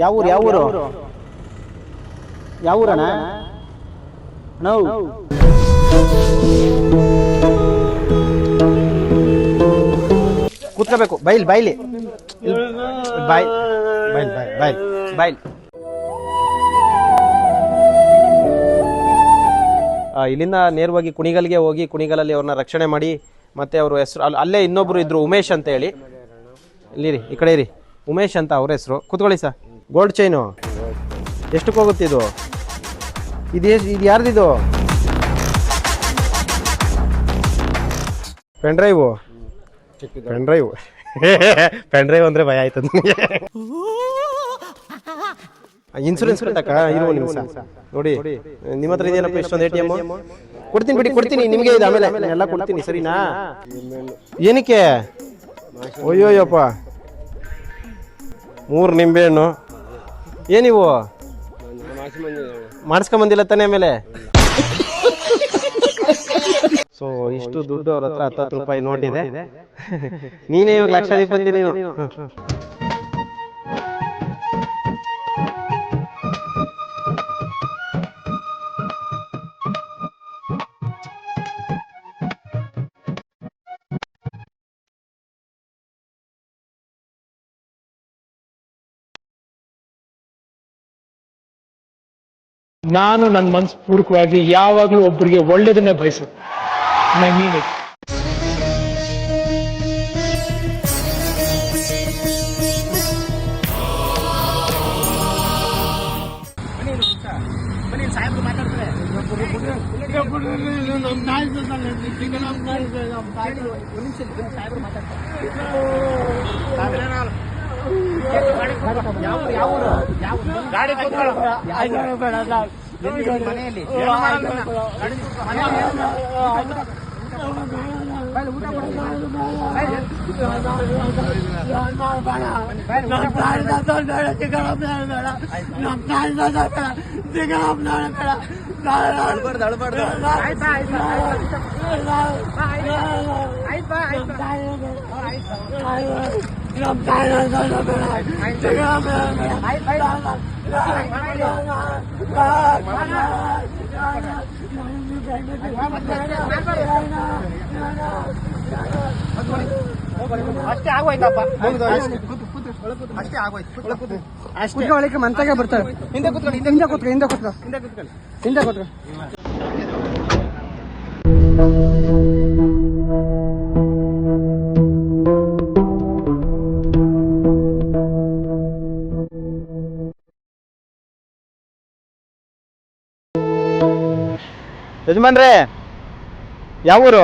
ಯಾವೂರು ಯಾವೂರಣ್ಣ ನಾವು ಕೂತ್ಕೋಬೇಕು ಬೈಲ್ ಬೈಲಿ ಬೈಲ್ ಬೈಲ್ ಬೈಲ್ ಬೈಲ್ ಇಲ್ಲಿಂದ ನೇರವಾಗಿ ಕುಣಿಗಲ್ಗೆ ಹೋಗಿ ಕುಣಿಗಲಲ್ಲಿ ಅವ್ರನ್ನ ರಕ್ಷಣೆ ಮಾಡಿ ಮತ್ತೆ ಅವ್ರ ಹೆಸರು ಅಲ್ಲೇ ಇನ್ನೊಬ್ರು ಇದ್ರು ಉಮೇಶ್ ಅಂತ ಹೇಳಿ ಇಲ್ಲಿರಿ ಈ ಕಡೆ ಇರಿ ಉಮೇಶ್ ಅಂತ ಅವ್ರ ಹೆಸರು ಕೂತ್ಕೊಳ್ಳಿ ಸರ್ ಗೋಲ್ಡ್ ಚೈನು ಎಷ್ಟಕ್ಕೆ ಹೋಗುತ್ತೆ ಇದು ಇದು ಯಾರ್ದಿದು ಪೆನ್ ಡ್ರೈವ್ ಅಂದ್ರೆ ಭಯ ಆಯ್ತು ಇನ್ಸೂರೆನ್ಸ್ ಕಟ್ಟಕ್ಕ ಇರುವ ನಿಮಿಷ ನೋಡಿ ನಿಮ್ಮ ಹತ್ರ ಇದೆಯಲ್ಲಪ್ಪ ಇಷ್ಟೊಂದು ATM ಕೊಡ್ತೀನಿ ನಿಮಗೆ ಇದು ಆಮೇಲೆ ಎಲ್ಲ ಕೊಡ್ತೀನಿ ಸರಿನಾ ಏನಕ್ಕೆ ಅಯ್ಯೋಯ್ಯಪ್ಪ 3 ನಿಂಬೆಹಣ್ಣು ಏನಿವು ಮಾಡಿಸ್ಕೊಂಬಂದಿಲ್ಲ ತಾನೇ ಆಮೇಲೆ ಸೊ ಇಷ್ಟು ದುಡ್ಡು ಅವ್ರ ಹತ್ರ 10 ರೂಪಾಯಿ ನೋಟ್ ಇದೆ ನೀನೇ ಇವಾಗ ಲಕ್ಷಾಧಿಪತಿ ನೀನು ನಾನು ನನ್ನ ಮನಸ್ಪೂರ್ವಕವಾಗಿ ಯಾವಾಗಲೂ ಒಬ್ಬರಿಗೆ ಒಳ್ಳೇದನ್ನೇ ಬಯಸುತ್ತೆ ಅಷ್ಟೇ ಆಗೋಯ್ತಪ್ಪ ಅಷ್ಟೇ ಆಗೋಯ್ತು ಅಷ್ಟೇ ಮಂತಾಗೆ ಬರ್ತಾರೆ ಹಿಂದೆ ಕೂತ್ಕೊಳ್ಳಿ ಯಜಮಾನ್ರೇ ಯಾವೂರು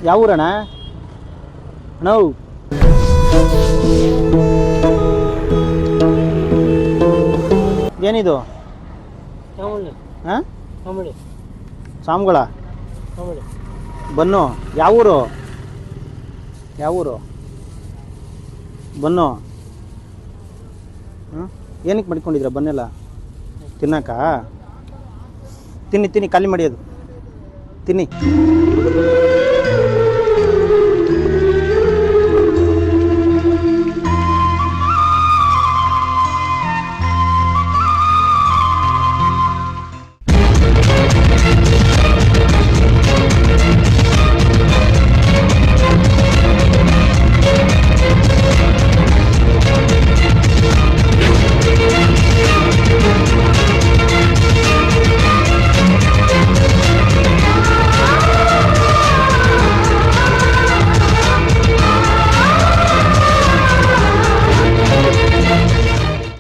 ಯಾವೂರಣ್ಣ ನಾವು ಏನಿದು ಸಾಮ್ಗಳ ಬನ್ನು ಯಾವೂರು ಬನ್ನು ಏನಕ್ಕೆ ಮಾಡ್ಕೊಂಡಿದ್ರ ಬನ್ನೆಲ್ಲ ತಿನ್ನಕ ತಿನ್ನಿ ಖಾಲಿ ಮಾಡಿ ಅದು ತಿನ್ನಿ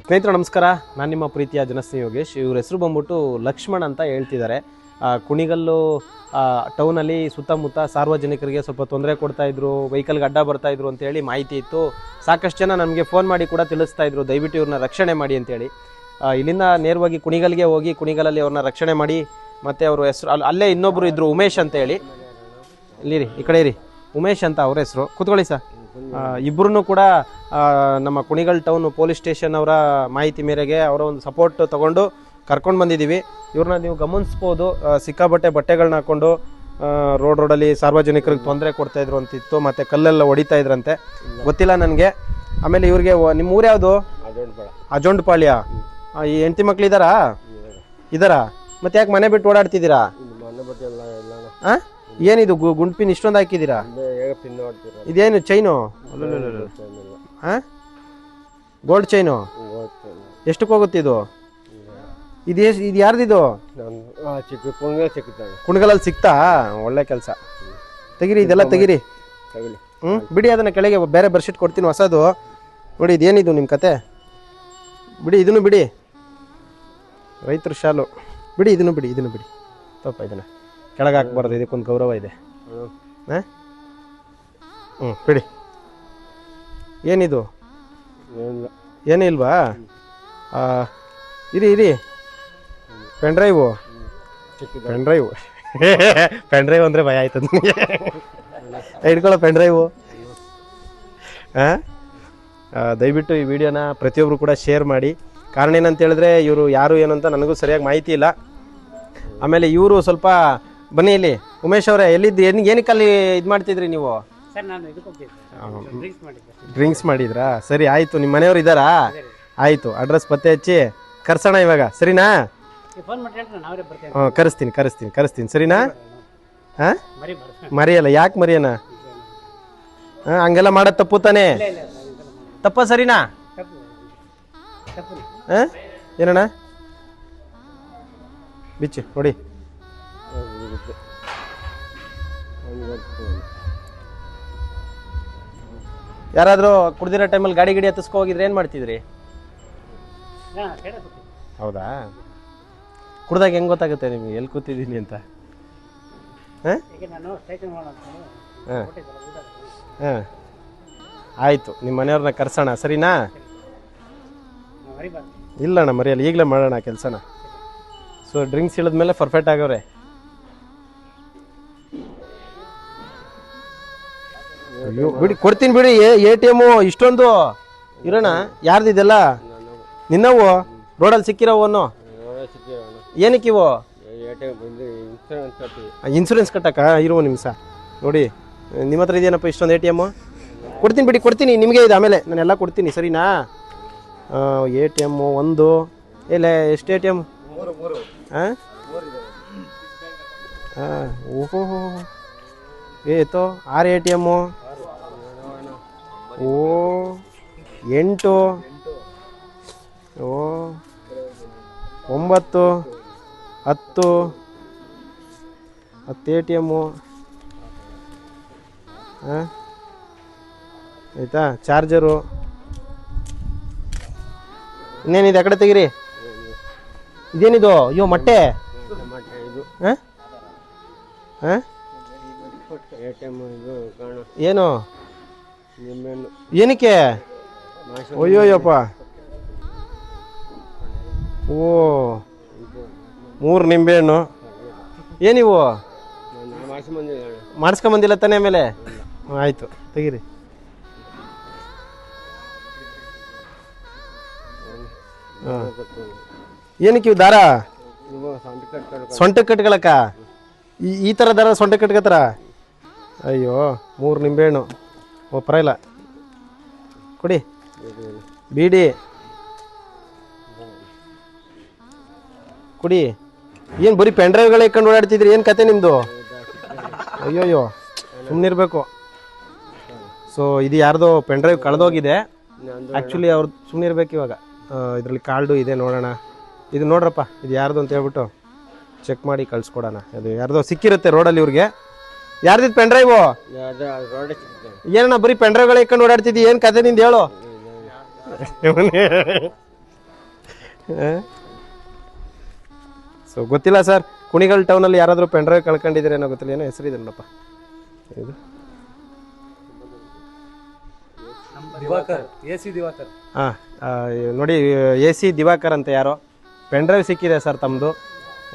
ಸ್ನೇಹಿತರು ನಮಸ್ಕಾರ, ನಾನು ನಿಮ್ಮ ಪ್ರೀತಿಯ ಜನಸ್ನೇಹಿ ಯೋಗೇಶ್. ಇವ್ರ ಹೆಸರು ಬಂದ್ಬಿಟ್ಟು ಲಕ್ಷ್ಮಣ್ ಅಂತ ಹೇಳ್ತಿದ್ದಾರೆ. ಕುಣಿಗಲ್ಲು ಟೌನಲ್ಲಿ ಸುತ್ತಮುತ್ತ ಸಾರ್ವಜನಿಕರಿಗೆ ಸ್ವಲ್ಪ ತೊಂದರೆ ಕೊಡ್ತಾಯಿದ್ರು, ವೆಹಿಕಲ್ಗೆ ಅಡ್ಡ ಬರ್ತಾಯಿದ್ರು ಅಂತೇಳಿ ಮಾಹಿತಿ ಇತ್ತು. ಸಾಕಷ್ಟು ಜನ ನಮಗೆ ಫೋನ್ ಮಾಡಿ ಕೂಡ ತಿಳಿಸ್ತಾಯಿದ್ರು, ದಯವಿಟ್ಟು ಇವ್ರನ್ನ ರಕ್ಷಣೆ ಮಾಡಿ ಅಂತೇಳಿ. ಇಲ್ಲಿಂದ ನೇರವಾಗಿ ಕುಣಿಗಲ್ಗೆ ಹೋಗಿ ಕುಣಿಗಲಲ್ಲಿ ಅವ್ರನ್ನ ರಕ್ಷಣೆ ಮಾಡಿ ಮತ್ತು ಅವ್ರ ಹೆಸರು ಅಲ್ಲೇ ಇನ್ನೊಬ್ಬರು ಇದ್ದರು ಉಮೇಶ್ ಅಂತ ಹೇಳಿ. ಇಲ್ಲಿರಿ ಈ ಕಡೆ ಇರಿ, ಉಮೇಶ್ ಅಂತ ಅವ್ರ ಹೆಸರು. ಕೂತ್ಕೊಳ್ಳಿ ಸರ್. ಇಬ್ಬರೂ ಕೂಡ ನಮ್ಮ ಕುಣಿಗಲ್ ಟೌನ್ ಪೊಲೀಸ್ ಸ್ಟೇಷನ್ ಅವರ ಮಾಹಿತಿ ಮೇರೆಗೆ ಅವರ ಒಂದು ಸಪೋರ್ಟ್ ತಗೊಂಡು ಕರ್ಕೊಂಡು ಬಂದಿದ್ದೀವಿ. ಇವ್ರನ್ನ ನೀವು ಗಮನಿಸ್ಬೋದು, ಸಿಕ್ಕಾಬಟ್ಟೆ ಬಟ್ಟೆಗಳನ್ನ ಹಾಕೊಂಡು ರೋಡಲ್ಲಿ ಸಾರ್ವಜನಿಕರಿಗೆ ತೊಂದರೆ ಕೊಡ್ತಾಯಿದ್ರು ಅಂತಿತ್ತು, ಮತ್ತು ಕಲ್ಲೆಲ್ಲ ಹೊಡಿತಾ ಇದ್ರಂತೆ, ಗೊತ್ತಿಲ್ಲ ನನಗೆ. ಆಮೇಲೆ ಇವ್ರಿಗೆ ನಿಮ್ಮ ಊರು ಯಾವುದು? ಅಜೊಂಡ್ಪಾಳ್ಯ. ಈ ಹೆಂಡತಿ ಮಕ್ಳು ಇದ್ದಾರಾ? ಮತ್ತೆ ಯಾಕೆ ಮನೆ ಬಿಟ್ಟು ಓಡಾಡ್ತಿದ್ದೀರಾ? ಹಾಂ, ಏನಿದು ಗುಂಡ್ಪಿನ್ ಇಷ್ಟೊಂದು ಹಾಕಿದ್ದೀರಾ? ಇದೇನು ಚೈನು? ಹಾಂ, ಗೋಲ್ಡ್ ಚೈನು. ಎಷ್ಟಕ್ಕೆ ಹೋಗುತ್ತೆ ಇದು? ಇದು ಯಾರ್ದಿದು? ಕುಣಗಲಲ್ಲಿ ಸಿಕ್ತಾ? ಒಳ್ಳೆ ಕೆಲಸ. ತೆಗಿರಿ, ಇದೆಲ್ಲ ತೆಗಿರಿ. ಬಿಡಿ ಅದನ್ನ ಕೆಳಗೆ, ಬೇರೆ ಬರ್ಶೀಟ್ ಕೊಡ್ತೀನಿ ಹೊಸದು. ನೋಡಿ ಇದೇನಿದು ನಿಮ್ಮ ಕತೆ? ಬಿಡಿ, ಇದನ್ನು ಬಿಡಿ. ರೈತರ ಶಾಲು ಬಿಡಿ, ಇದನ್ನು ಬಿಡಿ ತಪ್ಪ, ಇದನ್ನು ಕೆಳಗೆ ಹಾಕ್ಬಾರ್ದು, ಇದಕ್ಕೊಂದು ಗೌರವ ಇದೆ. ಬಿಡಿ. ಏನಿದು? ಏನೇ ಇಲ್ವಾ? ಇರಿ ಪೆನ್ ಡ್ರೈವ್ ಅಂದರೆ ಭಯ ಆಯ್ತದ ನನಗೆ. ಹಿಡ್ಕೊಳ್ಳೋ ಪೆನ್ ಡ್ರೈವು. ದಯವಿಟ್ಟು ಈ ವಿಡಿಯೋನ ಪ್ರತಿಯೊಬ್ಬರು ಕೂಡ ಶೇರ್ ಮಾಡಿ. ಕಾರಣ ಏನಂತ ಹೇಳಿದ್ರೆ, ಇವರು ಯಾರು ಏನು ಅಂತ ನನಗೂ ಸರಿಯಾಗಿ ಮಾಹಿತಿ ಇಲ್ಲ. ಆಮೇಲೆ ಇವರು ಸ್ವಲ್ಪ ಬನ್ನಿ ಇಲ್ಲಿ. ಉಮೇಶ್ ಅವರೇ, ಎಲ್ಲಿದ್ದು? ಏನಕ್ಕಲ್ಲಿ ಇದು ಮಾಡ್ತಿದ್ರಿ ನೀವು? ಡ್ರಿಂಕ್ಸ್ ಮಾಡಿದ್ರಾ? ಸರಿ, ಆಯಿತು. ನಿಮ್ಮ ಮನೆಯವ್ರು ಇದ್ದಾರಾ? ಆಯಿತು, ಅಡ್ರೆಸ್ ಪತ್ತೆ ಹಚ್ಚಿ ಕರ್ಸೋಣ ಇವಾಗ, ಸರಿನಾ? ಕರೆಸ್ತೀನಿ ಸರಿನಾ? ಹಾಂ, ಮರಿಯಲ್ಲ. ಯಾಕೆ ಮರಿಯನ? ಹಾಂ, ಹಂಗೆಲ್ಲ ಮಾಡೋದು ತಪ್ಪು ತಾನೇ? ತಪ್ಪ ಸರಿನಾ? ಹಾಂ, ಏನಣ್ಣ? ಬಿಚ್ಚು ನೋಡಿ. ಯಾರಾದರೂ ಕುಡ್ದಿರೋ ಟೈಮಲ್ಲಿ ಗಾಡಿ ಹತ್ತಿಸ್ಕೊ ಹೋಗಿದ್ರೆ ಏನು ಮಾಡ್ತಿದ್ರಿ? ಹೌದಾ? ಕುಡ್ದಾಗ ಹೆಂಗೆ ಗೊತ್ತಾಗುತ್ತೆ ನಿಮಗೆ ಎಲ್ಲಿ ಕೂತಿದ್ದೀನಿ ಅಂತ? ಹಾಂ ಹಾಂ, ಆಯಿತು. ನಿಮ್ಮ ಮನೆಯವ್ರನ್ನ ಕರ್ಸೋಣ, ಸರಿನಾ? ಇಲ್ಲಣ್ಣ, ಮರಿಯಲ್ಲ, ಈಗಲೇ ಮಾಡೋಣ ಕೆಲಸನ. ಸೊ ಡ್ರಿಂಕ್ಸ್ ಇಳಿದ್ಮೇಲೆ ಪರ್ಫೆಕ್ಟ್ ಆಗವ್ರೆ. ಅಯ್ಯೋ ಬಿಡಿ, ಕೊಡ್ತೀನಿ ಬಿಡಿ. ATM ಇಷ್ಟೊಂದು ಇರೋಣ. ಯಾರ್ದಿದೆಲ್ಲ? ನಿನ್ನವು? ರೋಡಲ್ಲಿ ಸಿಕ್ಕಿರೋವನ್ನು? ಏನಕ್ಕಿವು? ಇನ್ಸೂರೆನ್ಸ್ ಕಟ್ಟಕ್ಕ? ಇರುವ ನಿಮಿಷ ನೋಡಿ. ನಿಮ್ಮ ಹತ್ರ ಇದೆಯೇನಪ್ಪ ಇಷ್ಟೊಂದು ATM? ಕೊಡ್ತೀನಿ ಬಿಡಿ, ಕೊಡ್ತೀನಿ ನಿಮಗೆ. ಇದು ಆಮೇಲೆ ನಾನೆಲ್ಲ ಕೊಡ್ತೀನಿ, ಸರಿನಾ? ATM ಒಂದು ಇಲ್ಲ, ಎಷ್ಟು ATM? ಹಾಂ ಹಾಂ, ಓಹೋ, ಏತೋ 6 ATM. ಓ 8, ಓ 9, 10 ATM. ಹಾಂ, ಆಯಿತಾ? ಚಾರ್ಜರು ಇನ್ನೇನಿದೆ? ಆ ಕಡೆ ತೆಗಿರಿ. ಇದೇನಿದು? ಅಯ್ಯೋ, ಮೊಟ್ಟೆ. ಹಾಂ ಹಾಂ, ಏನು? ಏನಕ್ಕೆ? ಅಯ್ಯೋಯ್ಯಪ್ಪ. ಓ 3 ನಿಂಬೆಹಣ್ಣು. ಏನಿವು? ಮಾಡಿಸ್ಕೊಂಬಂದಿಲ್ಲ ತಾನೇ? ಆಮೇಲೆ ಆಯಿತು, ತೆಗೀರಿ. ಹಾಂ, ಏನಕ್ಕೆ ಇವು ದಾರ? ಸೊಂಟಕ್ಕೆ ಕಟ್ಕೊಳಕ್ಕ? ಈ ಥರ ದಾರ ಸೊಂಟಕ್ಕೆ ಕಟ್ಕೋತಾರ? ಅಯ್ಯೋ, 3 ನಿಂಬೆಹಣ್ಣು. ಓ ಪರವಾಗಿಲ್ಲ, ಕೊಡಿ. ಬೀಡಿ ಕೊಡಿ. ಏನು ಬರೀ ಪೆನ್ ಡ್ರೈವ್ಗಳೇ ಇಟ್ಕೊಂಡು ಓಡಾಡ್ತಿದ್ರಿ? ಏನು ಕತೆ ನಿಮ್ಮದು? ಅಯ್ಯೋಯ್ಯೋ, ಸುಮ್ಮನಿರ್ಬೇಕು. ಸೊ ಇದು ಯಾರ್ದೋ ಪೆನ್ ಡ್ರೈವ್ ಕಳೆದೋಗಿದೆ ಆ್ಯಕ್ಚುಲಿ. ಅವ್ರು ಸುಮ್ಮನಿರ್ಬೇಕು ಇವಾಗ. ಇದರಲ್ಲಿ ಕಾರ್ಡು ಇದೆ, ನೋಡೋಣ. ಇದು ನೋಡ್ರಪ್ಪ, ಇದು ಯಾರ್ದು ಅಂತ ಹೇಳ್ಬಿಟ್ಟು ಚೆಕ್ ಮಾಡಿ ಕಳಿಸ್ಕೊಡೋಣ. ಅದು ಯಾರ್ದೋ ಸಿಕ್ಕಿರುತ್ತೆ ರೋಡಲ್ಲಿ ಇವ್ರಿಗೆ. ಯಾರ್ದಿದ್ದು ಪೆನ್ ಡ್ರೈವು? ಏನಣ್ಣ ಬರೀ ಪೆನ್ ಡ್ರೈವ್ಗಳೇ ಇಟ್ಕೊಂಡು ಓಡಾಡ್ತಿದ್ದಿ? ಏನು ಕತೆ ನಿಂದು ಹೇಳು? ಸೊ ಗೊತ್ತಿಲ್ಲ ಸರ್, ಕುಣಿಗಲ್ ಟೌನಲ್ಲಿ ಯಾರಾದರೂ ಪೆನ್ ಡ್ರೈವ್ ಕಳ್ಕೊಂಡಿದ್ರೆ ಏನೋ ಗೊತ್ತಿಲ್ಲ. ಏನೋ ಹೆಸರಿದೆ ನೋಡಪ್ಪ. ಇದು ಹಾಂ, ನೋಡಿ AC ದಿವಾಕರ್ ಅಂತ ಯಾರೋ ಪೆನ್ ಡ್ರೈವ್ ಸಿಕ್ಕಿದೆ ಸರ್ ತಮ್ಮದು.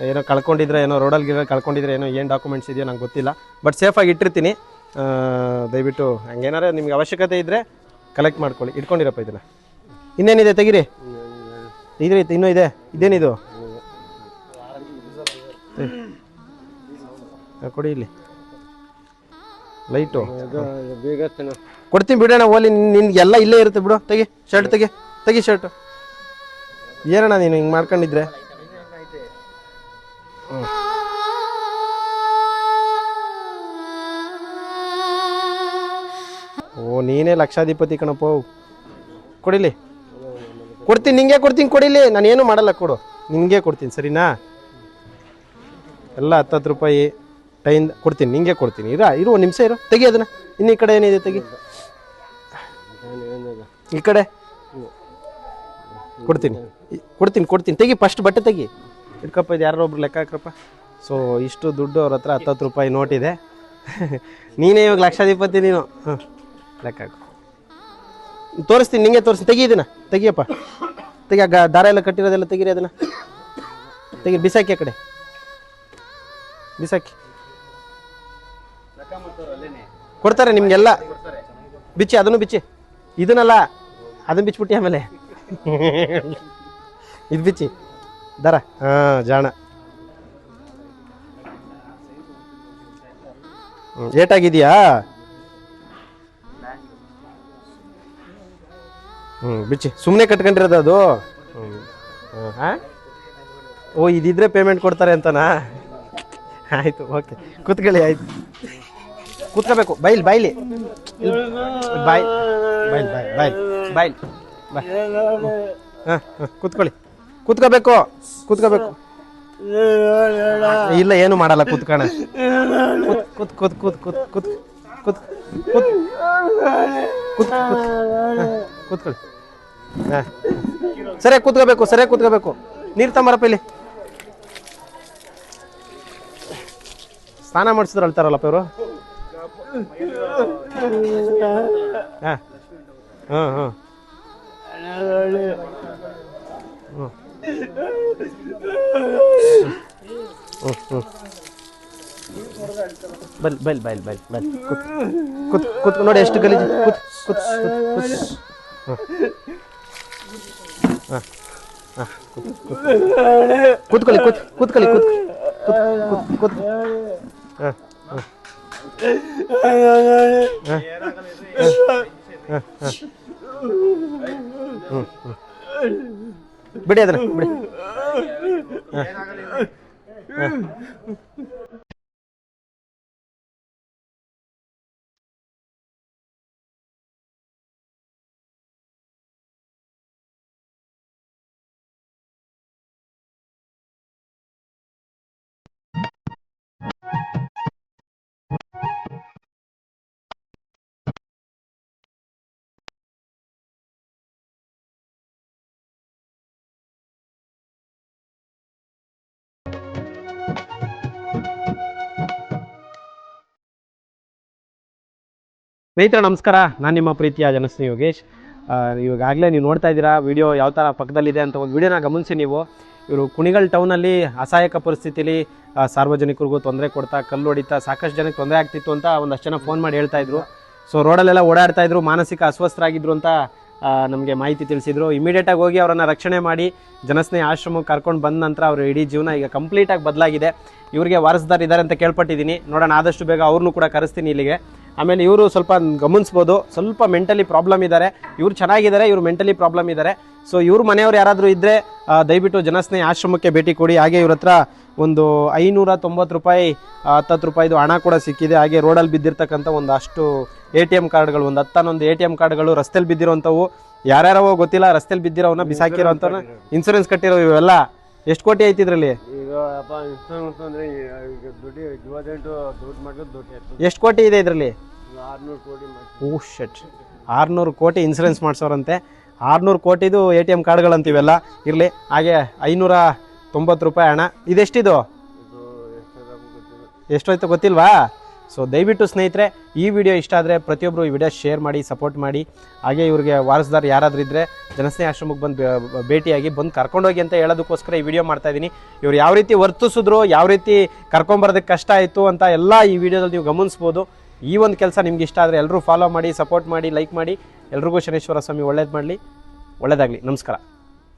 ಏನೋ ಕಳ್ಕೊಂಡಿದ್ರೆ, ಏನೋ ರೋಡಲ್ಲಿ ಕಳ್ಕೊಂಡಿದ್ರೆ, ಏನೋ ಏನು ಡಾಕ್ಯುಮೆಂಟ್ಸ್ ಇದೆಯೋ ನಂಗೆ ಗೊತ್ತಿಲ್ಲ. ಬಟ್ ಸೇಫಾಗಿ ಇಟ್ಟಿರ್ತೀನಿ. ದಯವಿಟ್ಟು ಹಂಗೇನಾರ ನಿಮ್ಗೆ ಅವಶ್ಯಕತೆ ಇದ್ದರೆ ಕಲೆಕ್ಟ್ ಮಾಡ್ಕೊಳ್ಳಿ. ಇಟ್ಕೊಂಡಿರಪ್ಪ ಇದನ್ನು. ಇನ್ನೇನಿದೆ ತೆಗೀರಿ. ಇದ್ರಿ ಇನ್ನೂ ಇದೆ. ಇದೇನಿದು ಕೊಡಿ ಇಲ್ಲಿ ಲೈಟು ಕೊಡ್ತೀನಿ ಬಿಡೋಣ. ಓಲಿ ನಿನ್ಗೆ ಎಲ್ಲ ಇಲ್ಲೇ ಇರುತ್ತೆ ಬಿಡು. ತೆಗಿ ಶರ್ಟ್ ತೆಗಿ ಶರ್ಟು. ಏನಣ್ಣ ನೀನು ಹಿಂಗೆ ಮಾಡ್ಕೊಂಡಿದ್ರೆ? ಓ ನೀನೇ ಲಕ್ಷಾಧಿಪತಿ ಕಣಪ್ಪ. ಕೊಡಿಲಿ. ಕೊಡ್ತೀನಿ, ನಿಂಗೆ ಕೊಡ್ತೀನಿ. ಕೊಡಿಲಿ, ನಾನೇನು ಮಾಡಲ್ಲ. ಕೊಡು, ನಿನಗೆ ಕೊಡ್ತೀನಿ ಸರಿನಾ? ಎಲ್ಲ 10 ರೂಪಾಯಿ ಟೈನ್ ಕೊಡ್ತೀನಿ, ನಿಂಗೆ ಕೊಡ್ತೀನಿ. ಇರು ಒಂದು ನಿಮಿಷ ಇರು. ತೆಗಿ ಅದನ್ನು. ಇನ್ನು ಈ ಕಡೆ ಏನಿದೆ ತೆಗಿ. ಈ ಕಡೆ ಕೊಡ್ತೀನಿ. ತೆಗಿ ಫಸ್ಟ್ ಬಟ್ಟೆ ತೆಗಿ. ಇಟ್ಕಪ್ಪ, ಇದು ಯಾರೋ ಒಬ್ರು ಲೆಕ್ಕ ಹಾಕ್ರಪ್ಪ. ಸೊ ಇಷ್ಟು ದುಡ್ಡು ಅವ್ರ ಹತ್ರ 10 ರೂಪಾಯಿ ನೋಟಿದೆ. ನೀನೇ ಇವಾಗ ಲಕ್ಷಾಧಿಪತಿ ನೀನು. ಹಾಂ ಲೆಕ್ಕ ಹಾಕು. ತೋರಿಸ್ತೀನಿ, ನಿಂಗೆ ತೋರಿಸ್ತೀನಿ. ತೆಗಿ ಇದನ್ನು. ತೆಗಿಯಪ್ಪ ತೆಗಿ. ದಾರ ಎಲ್ಲ ಕಟ್ಟಿರೋದೆಲ್ಲ ತೆಗೀರಿ. ಅದನ್ನು ತೆಗಿ. ಬಿಸಾಕಿ ಆ ಕಡೆ ಬಿಸಾಕಿ. ಕೊಡ್ತಾರೆ ನಿಮಗೆಲ್ಲ. ಬಿಚ್ಚಿ, ಅದನ್ನು ಬಿಚ್ಚಿ. ಇದನ್ನಲ್ಲ, ಅದನ್ನು ಬಿಚ್ಚಿಬಿಟ್ಟು ಆಮೇಲೆ ಇದು ಬಿಚ್ಚಿ ದರ. ಹಾಂ ಜಾಣ. ಏಟಾಗಿದೆಯಾ? ಬಿಚ್ಚಿ. ಸುಮ್ಮನೆ ಕಟ್ಕೊಂಡಿರೋದು ಅದು. ಹಾಂ ಓ ಇದಿದ್ರೆ ಪೇಮೆಂಟ್ ಕೊಡ್ತಾರೆ ಅಂತನಾ? ಆಯಿತು, ಓಕೆ. ಕೂತ್ಕೊಳ್ಳಿ. ಆಯ್ತು, ಕೂತ್ಕೋಬೇಕು. ಬಾಯ್ಲಿ ಬಾಯ್ ಹಾಂ ಕೂತ್ಕೋಬೇಕು. ಇಲ್ಲ ಏನು ಮಾಡಲ್ಲ. ಕೂತ್ಕೋಣ. ಕೂತ್ಕೊಳ್ಳಿ. ಹಾಂ ಸರಿಯಾಗಿ ಕೂತ್ಕೋಬೇಕು. ನೀರು ತಗೊಂಬರಪ್ಪ ಇಲ್ಲಿ. ಸ್ನಾನ ಮಾಡಿಸಿದ್ರು ಅಳ್ತಾರಲ್ಲಪ್ಪ ಇವರು. ಹಾಂ ಹಾಂ ಹಾಂ ಬಲ್ ಕೂತ್ ನೋಡಿ ಎಷ್ಟು ಗಲೀಜು. ಕೂತ್ಕೊಳ್ಳಿ. ಬಿಡಿ ಅದನ್ನ ಬಿಡಿ. ಸ್ನೇಹಿತರೆ ನಮಸ್ಕಾರ, ನಾನು ನಿಮ್ಮ ಪ್ರೀತಿಯ ಜನಸ್ನೇಹಿ ಯೋಗೇಶ್. ಇವಾಗಲೇ ನೀವು ನೋಡ್ತಾ ಇದ್ದೀರಾ ವಿಡಿಯೋ ಯಾವ ಥರ ಪಕ್ಕದಲ್ಲಿದೆ ಅಂತ. ಒಂದು ವಿಡಿಯೋನ ಗಮನಿಸಿ ನೀವು. ಇವರು ಕುಣಿಗಲ್ ಟೌನಲ್ಲಿ ಅಸಹಾಯಕ ಪರಿಸ್ಥಿತಿಲಿ ಸಾರ್ವಜನಿಕರಿಗೂ ತೊಂದರೆ ಕೊಡ್ತಾ, ಕಲ್ಲು ಹೊಡಿತಾ ಸಾಕಷ್ಟು ಜನಕ್ಕೆ ತೊಂದರೆ ಆಗ್ತಿತ್ತು ಅಂತ ಒಂದಷ್ಟು ಜನ ಫೋನ್ ಮಾಡಿ ಹೇಳ್ತಾಯಿದ್ರು. ಸೊ ರೋಡಲ್ಲೆಲ್ಲ ಓಡಾಡ್ತಾಯಿದ್ರು, ಮಾನಸಿಕ ಅಸ್ವಸ್ಥರಾಗಿದ್ರು ಅಂತ ನಮಗೆ ಮಾಹಿತಿ ತಿಳಿಸಿದ್ರು. ಇಮಿಡಿಯೇಟಾಗಿ ಹೋಗಿ ಅವರನ್ನು ರಕ್ಷಣೆ ಮಾಡಿ ಜನಸ್ನೇಹಿ ಆಶ್ರಮಕ್ಕೆ ಕರ್ಕೊಂಡು ಬಂದ ನಂತರ ಅವ್ರ ಇಡೀ ಜೀವನ ಈಗ ಕಂಪ್ಲೀಟಾಗಿ ಬದಲಾಗಿದೆ. ಇವರಿಗೆ ವಾರಸ್ದಾರ್ ಇದ್ದಾರೆ ಅಂತ ಕೇಳ್ಪಟ್ಟಿದ್ದೀನಿ. ನೋಡೋಣ, ಆದಷ್ಟು ಬೇಗ ಅವ್ರನ್ನೂ ಕೂಡ ಕರೆಸ್ತೀನಿ ಇಲ್ಲಿಗೆ. ಆಮೇಲೆ ಇವರು ಸ್ವಲ್ಪ ಗಮನಿಸ್ಬೋದು, ಸ್ವಲ್ಪ ಮೆಂಟಲಿ ಪ್ರಾಬ್ಲಮ್ ಇದ್ದಾರೆ. ಇವ್ರು ಚೆನ್ನಾಗಿದ್ದಾರೆ, ಇವರು ಮೆಂಟಲಿ ಪ್ರಾಬ್ಲಮ್ ಇದ್ದಾರೆ. ಸೊ ಇವ್ರ ಮನೆಯವ್ರು ಯಾರಾದರೂ ಇದ್ದರೆ ದಯವಿಟ್ಟು ಜನಸ್ನೇಹಿ ಆಶ್ರಮಕ್ಕೆ ಭೇಟಿ ಕೊಡಿ. ಹಾಗೆ ಇವ್ರ ಹತ್ರ ಒಂದು 590 ರೂಪಾಯಿ 10 ರೂಪಾಯಿದು ಹಣ ಕೂಡ ಸಿಕ್ಕಿದೆ. ಹಾಗೆ ರೋಡಲ್ಲಿ ಬಿದ್ದಿರ್ತಕ್ಕಂಥ ಒಂದಷ್ಟು ATM ಕಾರ್ಡ್ಗಳು, ಒಂದು 10 ATM ಕಾರ್ಡ್ಗಳು ರಸ್ತೆಯಲ್ಲಿ ಬಿದ್ದಿರೋಂಥವು. ಯಾರ್ಯಾರೋ ಗೊತ್ತಿಲ್ಲ, ರಸ್ತೆಯಲ್ಲಿ ಬಿದ್ದಿರೋವನ್ನ ಬಿಸಾಕಿರೋಂಥವ್ನ ಇನ್ಸೂರೆನ್ಸ್ ಕಟ್ಟಿರೋ ಇವೆಲ್ಲ. ಎಷ್ಟು ಕೋಟಿ ಐತಿ ಇದರಲ್ಲಿ? ಎಷ್ಟು ಕೋಟಿ ಇದೆ ಇದರಲ್ಲಿ? 600 ಶಟ್ 600 ಕೋಟಿ ಇನ್ಸೂರೆನ್ಸ್ ಮಾಡಿಸೋರಂತೆ. 600 ಕೋಟಿದು ATM ಕಾರ್ಡ್ಗಳಂತೀವೆಲ್ಲ ಇರಲಿ. ಹಾಗೆ 590 ರೂಪಾಯಿ ಹಣ. ಇದೆಷ್ಟಿದು? ಎಷ್ಟೋಯ್ತು ಗೊತ್ತಿಲ್ವಾ? ಸೊ ದಯವಿಟ್ಟು ಸ್ನೇಹಿತರೆ, ಈ ವಿಡಿಯೋ ಇಷ್ಟ ಆದರೆ ಪ್ರತಿಯೊಬ್ಬರು ಈ ವಿಡಿಯೋ ಶೇರ್ ಮಾಡಿ, ಸಪೋರ್ಟ್ ಮಾಡಿ. ಹಾಗೆ ಇವ್ರಿಗೆ ವಾರಸ್ದಾರ್ ಯಾರಾದರೂ ಇದ್ದರೆ ಜನಸ್ನೇಹಿ ಆಶ್ರಮಕ್ಕೆ ಬಂದು ಭೇಟಿಯಾಗಿ ಬಂದು ಕರ್ಕೊಂಡೋಗಿ ಅಂತ ಹೇಳೋದಕ್ಕೋಸ್ಕರ ಈ ವಿಡಿಯೋ ಮಾಡ್ತಾಯಿದ್ದೀನಿ. ಇವ್ರು ಯಾವ ರೀತಿ ವರ್ತಿಸಿದ್ರು, ಯಾವ ರೀತಿ ಕರ್ಕೊಂಬರೋದಕ್ಕೆ ಕಷ್ಟ ಆಯಿತು ಅಂತ ಎಲ್ಲ ಈ ವಿಡಿಯೋದಲ್ಲಿ ನೀವು ಗಮನಿಸ್ಬೋದು. ಈ ಒಂದು ಕೆಲಸ ನಿಮ್ಗೆ ಇಷ್ಟ ಆದರೆ ಎಲ್ಲರೂ ಫಾಲೋ ಮಾಡಿ, ಸಪೋರ್ಟ್ ಮಾಡಿ, ಲೈಕ್ ಮಾಡಿ. ಎಲ್ರಿಗೂ ಶನೇಶ್ವರ ಸ್ವಾಮಿ ಒಳ್ಳೇದು ಮಾಡಲಿ. ಒಳ್ಳೇದಾಗಲಿ. ನಮಸ್ಕಾರ.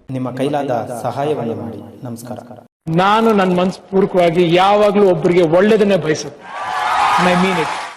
ನಿಮ್ಮ ಕೈಲಾದ ಸಹಾಯವನ್ನು ಮಾಡಿ. ನಮಸ್ಕಾರ. ನಾನು ನನ್ನ ಮನಸ್ಪೂರ್ವಕವಾಗಿ ಯಾವಾಗಲೂ ಒಬ್ಬರಿಗೆ ಒಳ್ಳೇದನ್ನೇ ಬಯಸುತ್ತೆ. I mean it.